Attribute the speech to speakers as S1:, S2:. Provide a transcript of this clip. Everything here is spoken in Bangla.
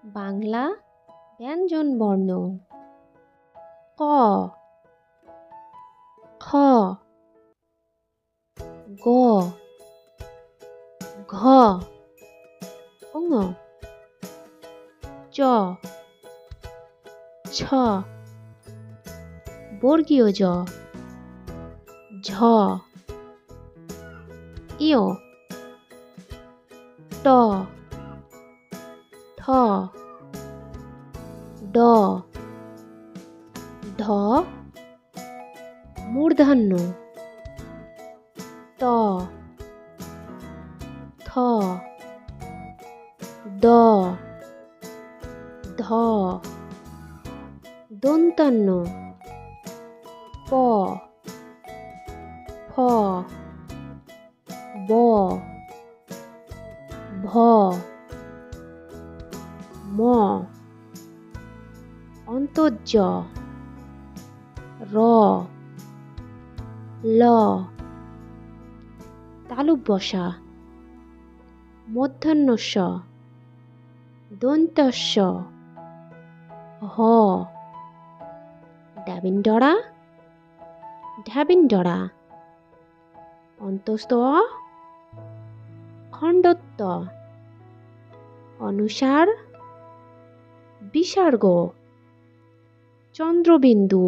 S1: বাংলা ব্যঞ্জনবর্ণ ক, খ, গ, ঘ, ঙ, চ, ছ, বর্গীয় জ, ঝ, ইয়, ট, ঠ, ড, ঢ, মূর্ধন্য, ত, থ, দ, ধ, দন্তান্ন, প, ফ, ব, ভ, ম, অন্তর্জ, র, ল, তালুক বসা, মূর্ধন্যস্ব, দন্তস্ব, হ, ডাবিনডরা, ঢাবিনডরা, অন্তস্থ অ, খণ্ডত্ব, অনুসার, বিসর্গ, চন্দ্রবিন্দু।